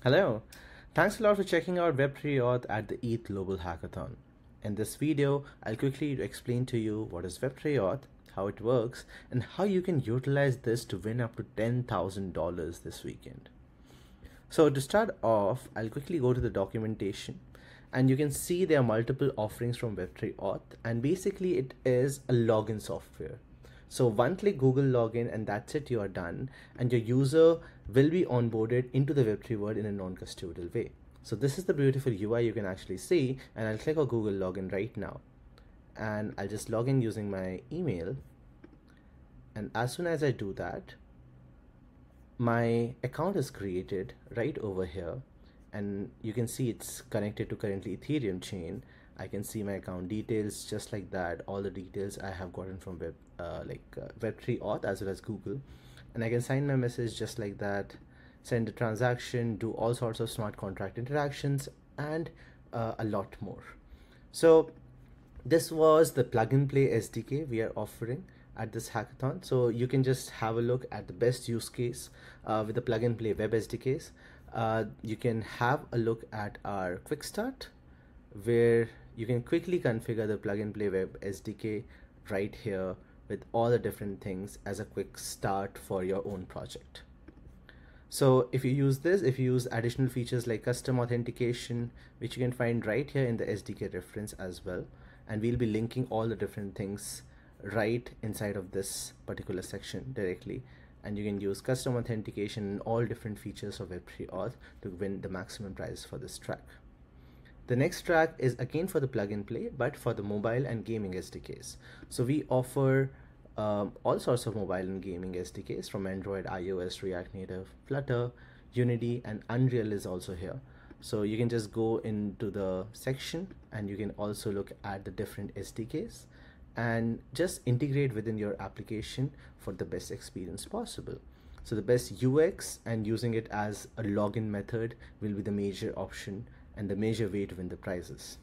Hello, thanks a lot for checking out Web3Auth at the ETHGlobal Hackathon. In this video, I'll quickly explain to you what is Web3Auth, how it works, and how you can utilize this to win up to $10,000 this weekend. So to start off, I'll quickly go to the documentation, and you can see there are multiple offerings from Web3Auth, and basically it is a login software. So one click Google login and that's it, you are done, and your user will be onboarded into the Web3 world in a non-custodial way. So this is the beautiful UI you can actually see, and I'll click on Google login right now. And I'll just log in using my email. And as soon as I do that, my account is created right over here. And you can see it's connected to currently Ethereum chain. I can see my account details just like that, all the details I have gotten from Web3Auth as well as Google, and I can sign my message just like that, send a transaction, do all sorts of smart contract interactions, and a lot more. So this was the plug and play SDK we are offering at this hackathon. So you can just have a look at the best use case with the plug and play web SDKs. You can have a look at our quick start, where you can quickly configure the plug and play web SDK right here with all the different things as a quick start for your own project. So if you use this, if you use additional features like custom authentication, which you can find right here in the SDK reference as well, and we'll be linking all the different things right inside of this particular section directly, and you can use custom authentication and all different features of Web3Auth to win the maximum prize for this track. The next track is again for the plug and play, but for the mobile and gaming SDKs. So we offer all sorts of mobile and gaming SDKs from Android, iOS, React Native, Flutter, Unity, and Unreal is also here. So you can just go into the section and you can also look at the different SDKs and just integrate within your application for the best experience possible. So the best UX and using it as a login method will be the major option and the major way to win the prizes.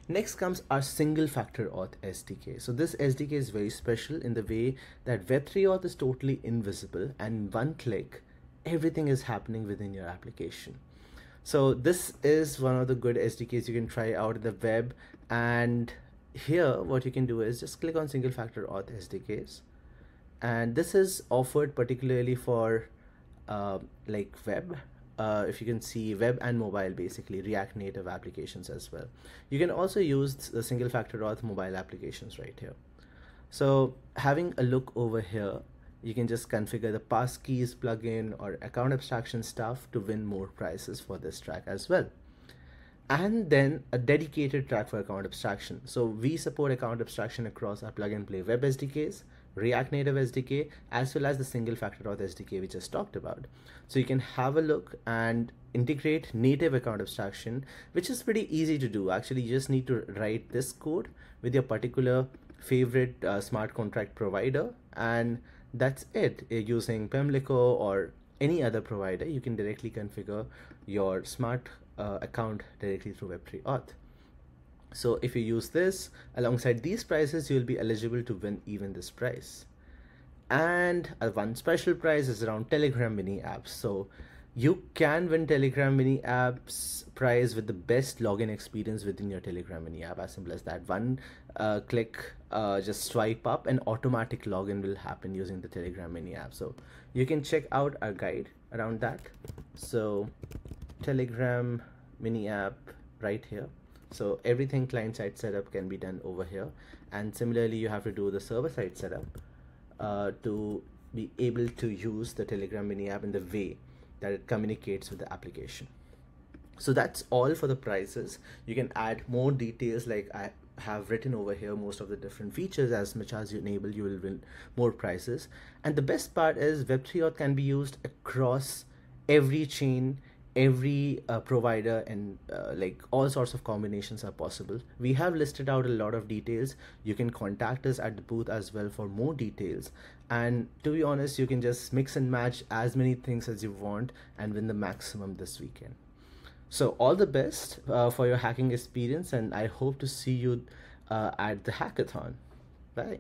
Next comes our single factor auth SDK. So this SDK is very special in the way that Web3Auth is totally invisible, and one click, everything is happening within your application. So this is one of the good SDKs you can try out in the web. And here what you can do is just click on single factor auth SDKs. And this is offered particularly for like web. If you can see web and mobile, basically React Native applications as well. You can also use the single factor auth mobile applications right here. So having a look over here, you can just configure the passkeys plugin or account abstraction stuff to win more prizes for this track as well. And then a dedicated track for account abstraction. So we support account abstraction across our plug and play web SDKs, React Native SDK, as well as the single factor auth SDK we just talked about. So you can have a look and integrate native account abstraction, which is pretty easy to do. Actually, you just need to write this code with your particular favorite smart contract provider, and that's it. Using Pimlico or any other provider, you can directly configure your smart account directly through Web3Auth. So if you use this alongside these prizes, you'll be eligible to win even this prize. And one special prize is around Telegram mini apps. So you can win Telegram mini apps prize with the best login experience within your Telegram mini app. As simple as that. One click, just swipe up, and automatic login will happen using the Telegram mini app. So you can check out our guide around that. So Telegram mini app right here. So everything client side setup can be done over here, and similarly you have to do the server side setup to be able to use the Telegram mini app in the way that it communicates with the application. So that's all for the prizes. You can add more details, like I have written over here most of the different features. As much as you enable, you will win more prizes. And the best part is Web3Auth can be used across every chain, every provider, and like all sorts of combinations are possible. We have listed out a lot of details. You can contact us at the booth as well for more details, and to be honest, you can just mix and match as many things as you want and win the maximum this weekend. So all the best for your hacking experience, and I hope to see you at the hackathon. Bye.